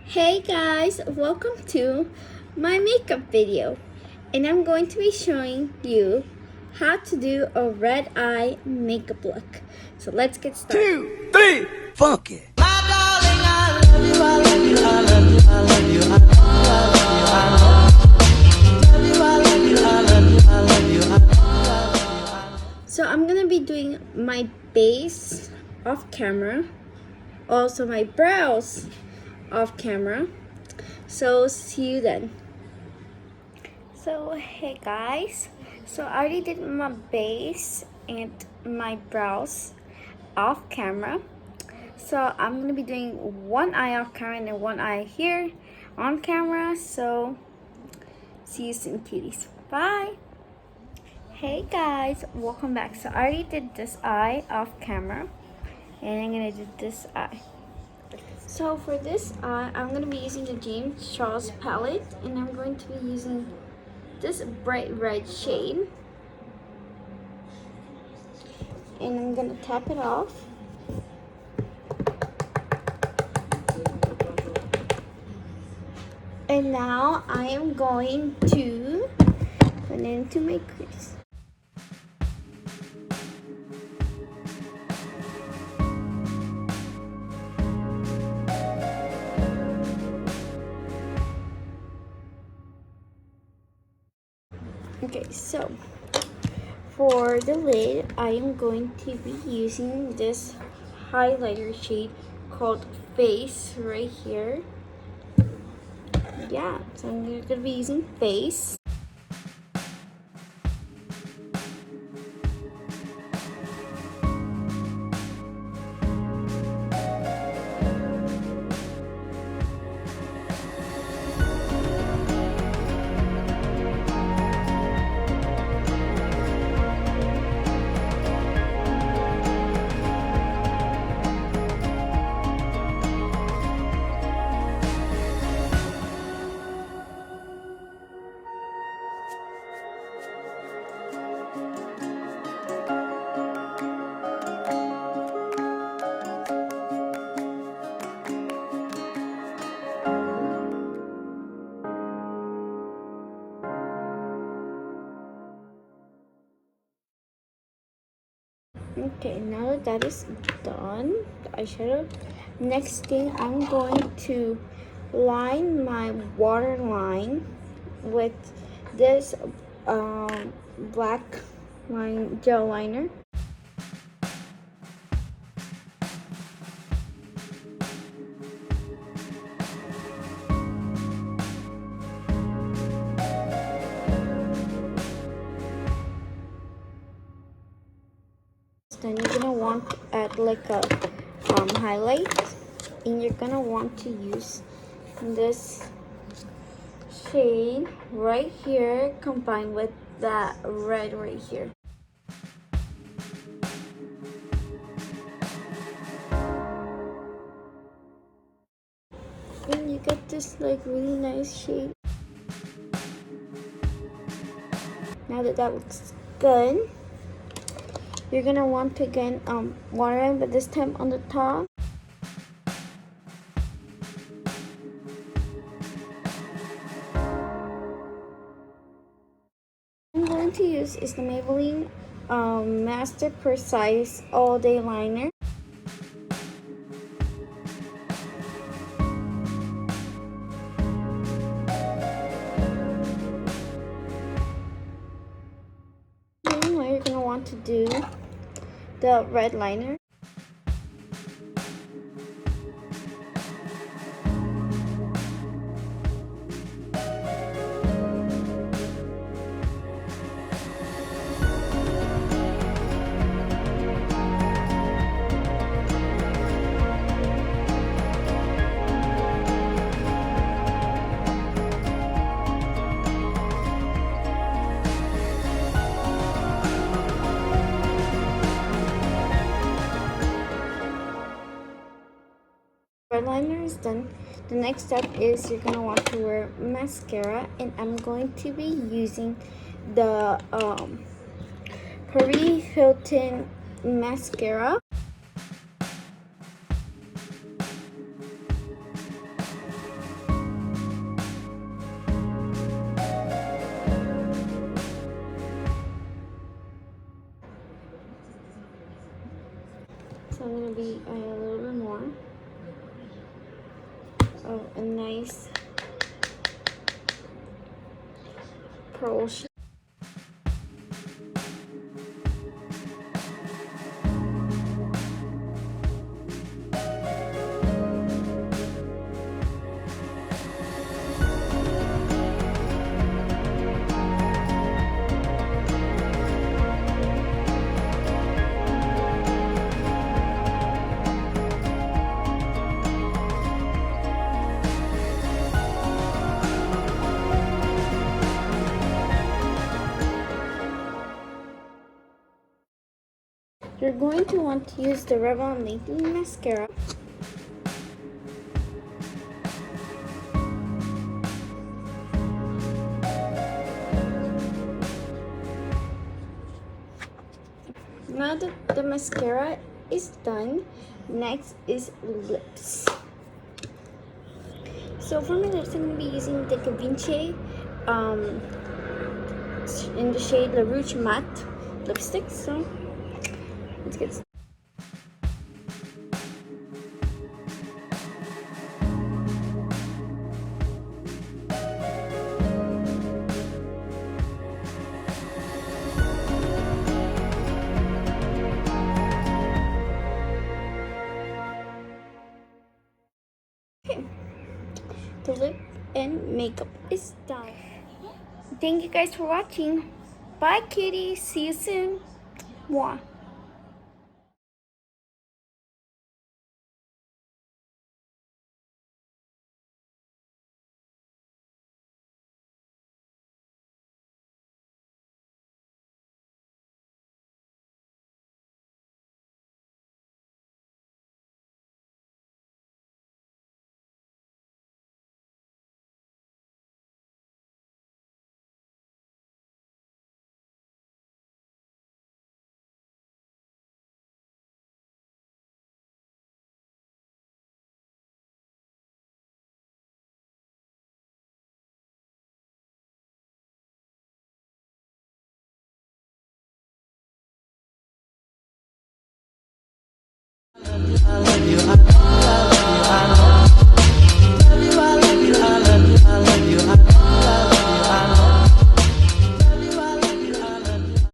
Hey guys, welcome to my makeup video, and I'm going to be showing you how to do a red eye makeup look. So let's get started. 2, 3, funky. So I'm gonna be doing my base off camera, also my brows off camera. So see you then. So hey guys, so I already did my base and my brows off camera. So I'm gonna be doing one eye off camera and then one eye here on camera. So see you soon, cuties. Bye. Hey guys, welcome back. So I already did this eye off camera, and I'm gonna do this eye. So for this eye, I'm gonna be using the James Charles palette, and I'm going to be using this bright red shade, and I'm gonna tap it off. And now I am going to put it into my crease. Okay, so for the lid, I am going to be using this highlighter shade called Face right here. Yeah, so I'm going to be using Face. Okay, now that that is done, the eyeshadow, next thing I'm going to line my waterline with this black line gel liner. Then you're gonna want to add like a highlight, and you're gonna want to use this shade right here combined with that red right here. And you get this like really nice shade. Now that that looks good, you're gonna want to again waterline, but this time on the top. I'm going to use is the Maybelline Master Precise All Day Liner. Then you're gonna want to do the red liner. Eyeliner is done. The next step is you're gonna want to wear mascara, and I'm going to be using the Hilton mascara. Oh, a nice pearl shape. You're going to want to use the Revlon Lengthening Mascara. Now that the mascara is done, next is lips. So for my lips, I'm going to be using the Givenchy in the shade the Rouge Matte lipstick. So let's get started. Okay, the lip and makeup is done. Thank you guys for watching. Bye, kitty. See you soon. Mwah. I love you.